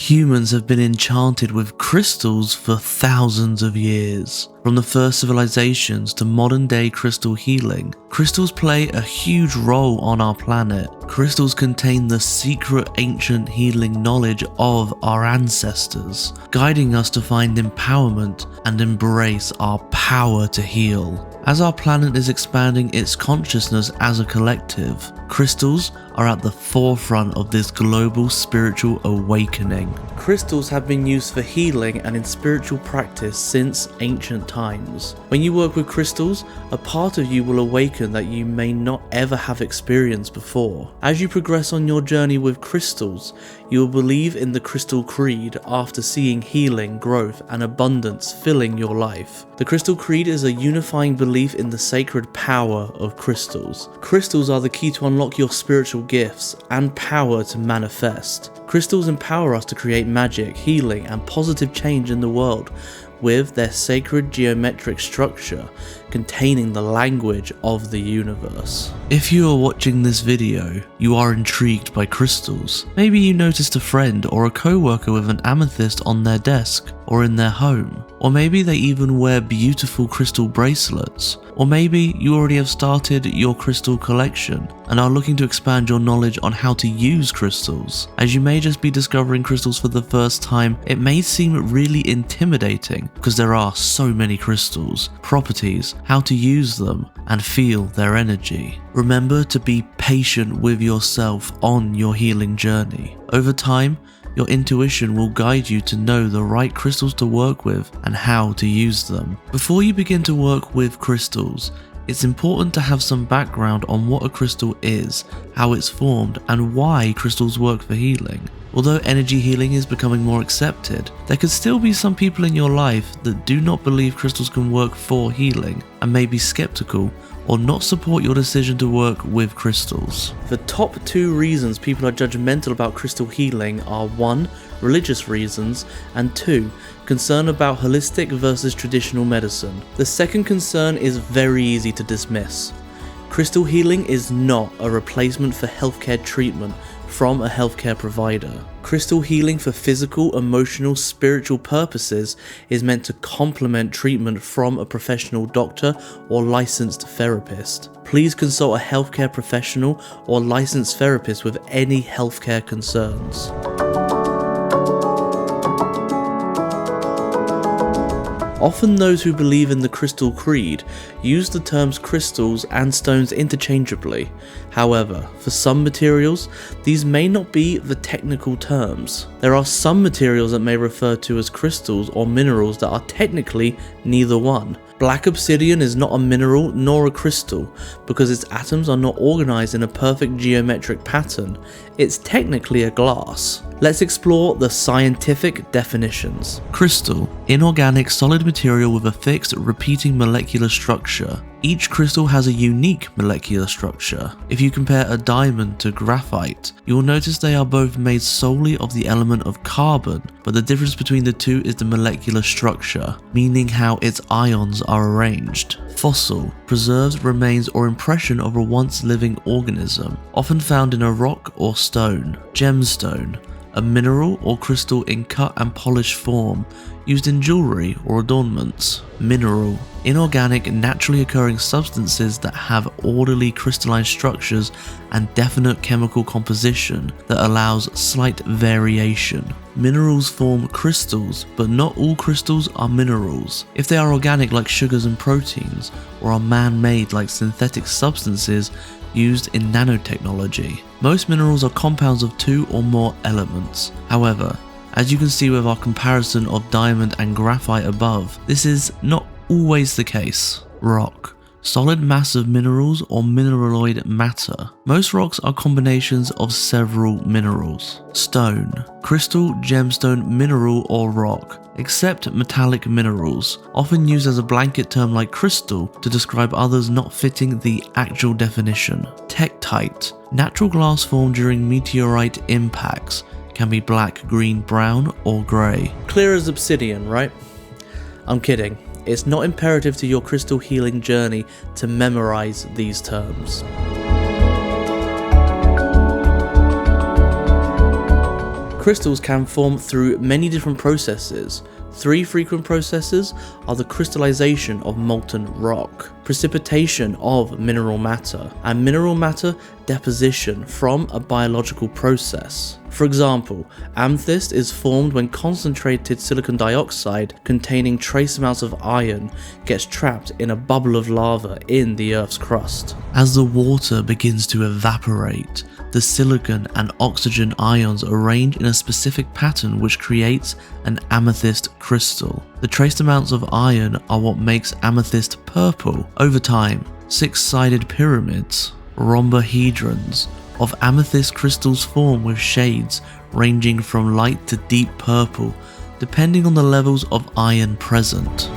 Humans have been enchanted with crystals for thousands of years. From the first civilizations to modern day crystal healing, crystals play a huge role on our planet. Crystals contain the secret ancient healing knowledge of our ancestors, guiding us to find empowerment and embrace our power to heal. As our planet is expanding its consciousness as a collective, crystals are at the forefront of this global spiritual awakening. Crystals have been used for healing and in spiritual practice since ancient times. When you work with crystals, a part of you will awaken that you may not ever have experienced before. As you progress on your journey with crystals, you will believe in the Crystal Creed after seeing healing, growth, and abundance filling your life. The Crystal Creed is a unifying belief in the sacred power of crystals. Crystals are the key to unlock your spiritual gifts and power to manifest. Crystals empower us to create magic, healing, and positive change in the world with their sacred geometric structure containing the language of the universe. If you are watching this video, you are intrigued by crystals. Maybe you noticed a friend or a co-worker with an amethyst on their desk or in their home. Or maybe they even wear beautiful crystal bracelets. Or maybe you already have started your crystal collection and are looking to expand your knowledge on how to use crystals. As you may just be discovering crystals for the first time, it may seem really intimidating because there are so many crystals, properties, how to use them, and feel their energy. Remember to be patient with yourself on your healing journey. Over time, your intuition will guide you to know the right crystals to work with and how to use them. Before you begin to work with crystals, it's important to have some background on what a crystal is, how it's formed, and why crystals work for healing. Although energy healing is becoming more accepted, there could still be some people in your life that do not believe crystals can work for healing and may be skeptical or not support your decision to work with crystals. The top 2 reasons people are judgmental about crystal healing are 1. Religious reasons, and 2. Concern about holistic versus traditional medicine. The second concern is very easy to dismiss. Crystal healing is not a replacement for healthcare treatment from a healthcare provider. Crystal healing for physical, emotional, spiritual purposes is meant to complement treatment from a professional doctor or licensed therapist. Please consult a healthcare professional or licensed therapist with any healthcare concerns. Often those who believe in the Crystal Creed use the terms crystals and stones interchangeably. However, for some materials, these may not be the technical terms. There are some materials that may refer to as crystals or minerals that are technically neither one. Black obsidian is not a mineral nor a crystal because its atoms are not organized in a perfect geometric pattern. It's technically a glass. Let's explore the scientific definitions. Crystal, inorganic solid material with a fixed, repeating molecular structure. Each crystal has a unique molecular structure. If you compare a diamond to graphite, you will notice they are both made solely of the element of carbon, but the difference between the two is the molecular structure, meaning how its ions are arranged. Fossil, preserved remains or impression of a once living organism, often found in a rock or stone. Gemstone, a mineral or crystal in cut and polished form, used in jewelry or adornments. Mineral, inorganic, naturally occurring substances that have orderly crystalline structures and definite chemical composition that allows slight variation. Minerals form crystals, but not all crystals are minerals. If they are organic like sugars and proteins, or are man-made like synthetic substances used in nanotechnology. Most minerals are compounds of 2 or more elements. However, as you can see with our comparison of diamond and graphite above, this is not always the case. Rock, solid mass of minerals or mineraloid matter. Most rocks are combinations of several minerals. Stone, crystal, gemstone, mineral or rock, except metallic minerals, often used as a blanket term like crystal to describe others not fitting the actual definition. Tektite, natural glass formed during meteorite impacts, can be black, green, brown or grey. Clear as obsidian, right? I'm kidding. It's not imperative to your crystal healing journey to memorize these terms. Crystals can form through many different processes. 3 frequent processes are the crystallization of molten rock, precipitation of mineral matter, and mineral matter deposition from a biological process. For example, amethyst is formed when concentrated silicon dioxide containing trace amounts of iron gets trapped in a bubble of lava in the Earth's crust. As the water begins to evaporate, the silicon and oxygen ions arrange in a specific pattern which creates an amethyst crystal. The trace amounts of iron are what makes amethyst purple. Over time, 6-sided pyramids, rhombohedrons, of amethyst crystals form with shades ranging from light to deep purple, depending on the levels of iron present.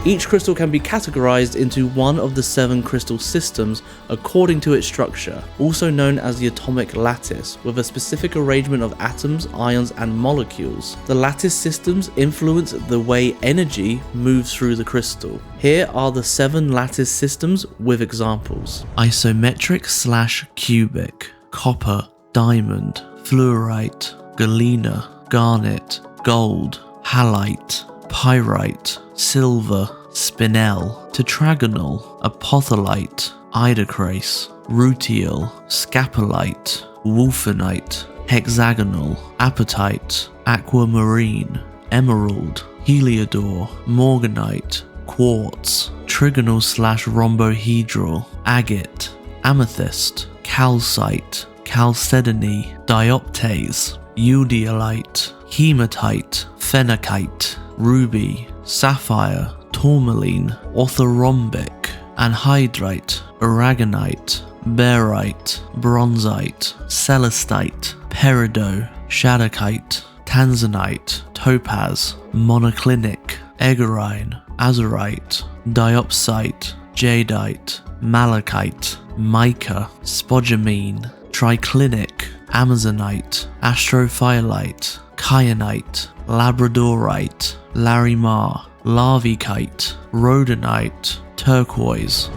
Each crystal can be categorized into one of the 7 crystal systems according to its structure, also known as the atomic lattice, with a specific arrangement of atoms, ions, and molecules. The lattice systems influence the way energy moves through the crystal. Here are the 7 lattice systems with examples: isometric/cubic, copper, diamond, fluorite, galena, garnet, gold, halite, pyrite, silver, spinel, tetragonal, apotholite, idocrase, rutiel, scapolite, wolfenite, hexagonal, apatite, aquamarine, emerald, heliodor, morganite, quartz, trigonal/rhombohedral, agate, amethyst, calcite, chalcedony, dioptase, eudialyte, hematite, phenakite, ruby, sapphire, tourmaline, orthorhombic, anhydrite, aragonite, barite, bronzite, celestite, peridot, shadokite, tanzanite, topaz, monoclinic, egerine, azurite, diopsite, jadeite, malachite, mica, spodumene, triclinic, amazonite, astrophyllite, kyanite, labradorite, larimar, larvikite, rhodonite, turquoise.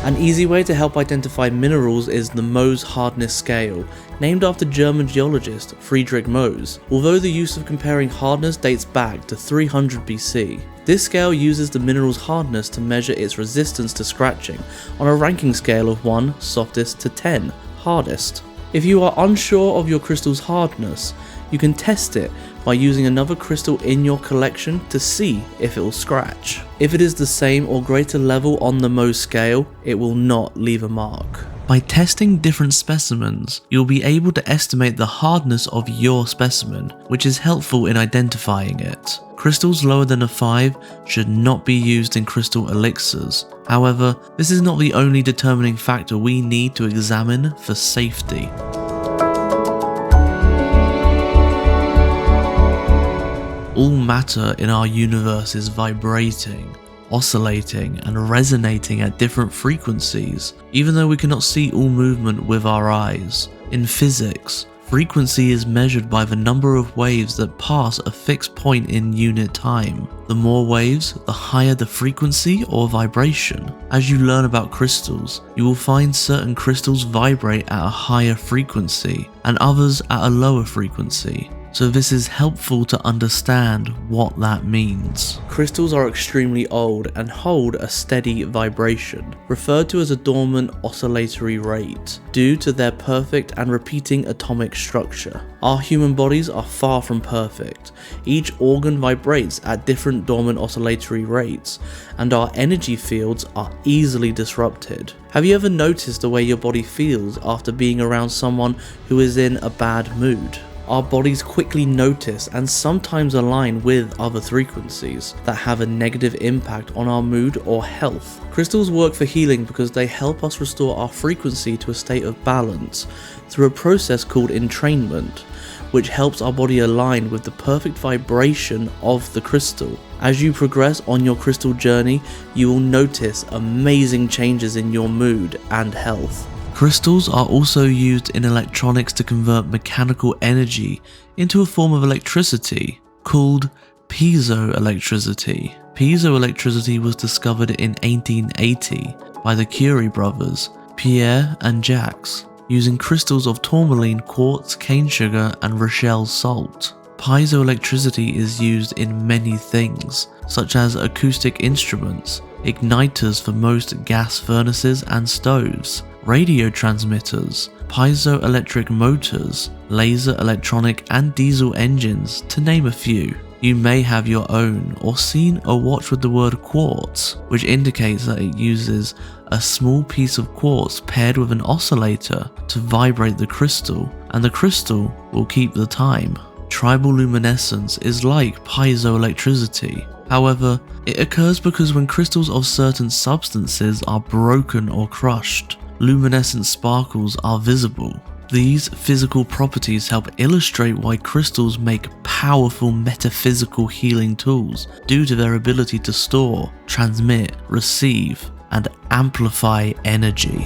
An easy way to help identify minerals is the Mohs hardness scale, named after German geologist Friedrich Mohs, although the use of comparing hardness dates back to 300 BC. This scale uses the mineral's hardness to measure its resistance to scratching on a ranking scale of 1 softest to 10 hardest. If you are unsure of your crystal's hardness, you can test it by using another crystal in your collection to see if it will scratch. If it is the same or greater level on the Mohs scale, it will not leave a mark. By testing different specimens, you'll be able to estimate the hardness of your specimen, which is helpful in identifying it. Crystals lower than a 5 should not be used in crystal elixirs. However, this is not the only determining factor we need to examine for safety. All matter in our universe is vibrating, oscillating, and resonating at different frequencies, even though we cannot see all movement with our eyes. In physics, frequency is measured by the number of waves that pass a fixed point in unit time. The more waves, the higher the frequency or vibration. As you learn about crystals, you will find certain crystals vibrate at a higher frequency and others at a lower frequency. So this is helpful to understand what that means. Crystals are extremely old and hold a steady vibration, referred to as a dormant oscillatory rate, due to their perfect and repeating atomic structure. Our human bodies are far from perfect. Each organ vibrates at different dormant oscillatory rates, and our energy fields are easily disrupted. Have you ever noticed the way your body feels after being around someone who is in a bad mood? Our bodies quickly notice and sometimes align with other frequencies that have a negative impact on our mood or health. Crystals work for healing because they help us restore our frequency to a state of balance through a process called entrainment, which helps our body align with the perfect vibration of the crystal. As you progress on your crystal journey, you will notice amazing changes in your mood and health. Crystals are also used in electronics to convert mechanical energy into a form of electricity called Piezoelectricity. Piezoelectricity was discovered in 1880 by the Curie brothers, Pierre and Jacques, using crystals of tourmaline, quartz, cane sugar, and Rochelle salt. Piezoelectricity is used in many things, such as acoustic instruments, igniters for most gas furnaces and stoves, radio transmitters, piezoelectric motors, laser electronic and diesel engines, to name a few. You may have your own or seen a watch with the word quartz, which indicates that it uses a small piece of quartz paired with an oscillator to vibrate the crystal, and the crystal will keep the time. Triboluminescence is like piezoelectricity. However, it occurs because when crystals of certain substances are broken or crushed, luminescent sparkles are visible. These physical properties help illustrate why crystals make powerful metaphysical healing tools due to their ability to store, transmit, receive, and amplify energy.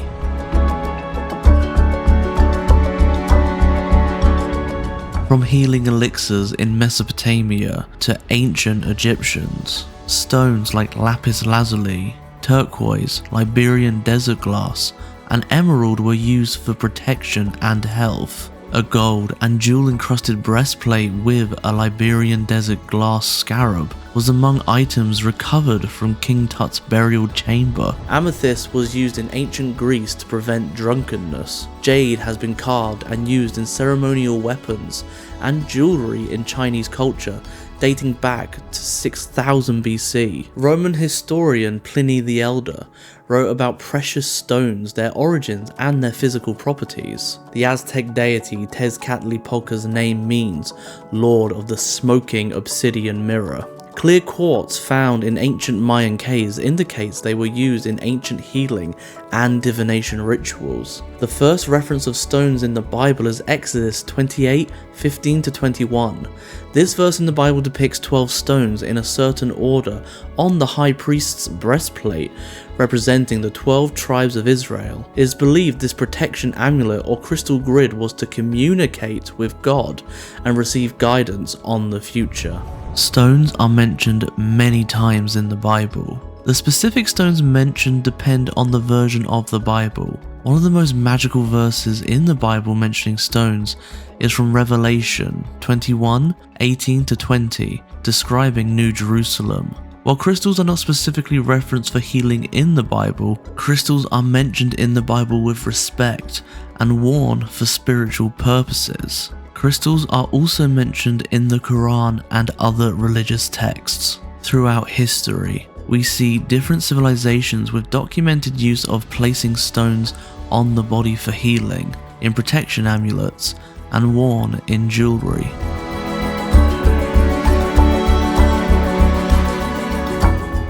From healing elixirs in Mesopotamia to ancient Egyptians, stones like lapis lazuli, turquoise, Liberian desert glass, and emerald were used for protection and health. A gold and jewel-encrusted breastplate with a Liberian desert glass scarab was among items recovered from King Tut's burial chamber. Amethyst was used in ancient Greece to prevent drunkenness. Jade has been carved and used in ceremonial weapons and jewelry in Chinese culture, dating back to 6000 BC. Roman historian Pliny the Elder wrote about precious stones, their origins, and their physical properties. The Aztec deity Tezcatlipoca's name means Lord of the Smoking Obsidian Mirror. Clear quartz found in ancient Mayan caves indicates they were used in ancient healing and divination rituals. The first reference of stones in the Bible is Exodus 28:15-21. This verse in the Bible depicts 12 stones in a certain order on the high priest's breastplate, representing the 12 tribes of Israel. It is believed this protection amulet or crystal grid was to communicate with God and receive guidance on the future. Stones are mentioned many times in the Bible. The specific stones mentioned depend on the version of the Bible. One of the most magical verses in the Bible mentioning stones is from Revelation 21:18-20, describing New Jerusalem. While crystals are not specifically referenced for healing in the Bible, crystals are mentioned in the Bible with respect and worn for spiritual purposes. Crystals are also mentioned in the Quran and other religious texts. Throughout history, we see different civilizations with documented use of placing stones on the body for healing, in protection amulets, and worn in jewelry.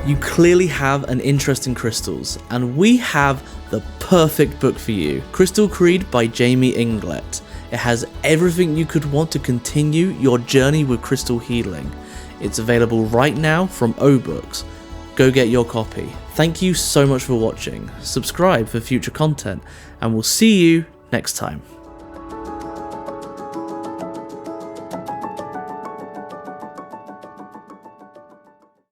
You clearly have an interest in crystals, and we have the perfect book for you. Crystal Creed by Jamie Inglett. It has everything you could want to continue your journey with crystal healing. It's available right now from O-Books. Go get your copy. Thank you so much for watching. Subscribe for future content, and we'll see you next time.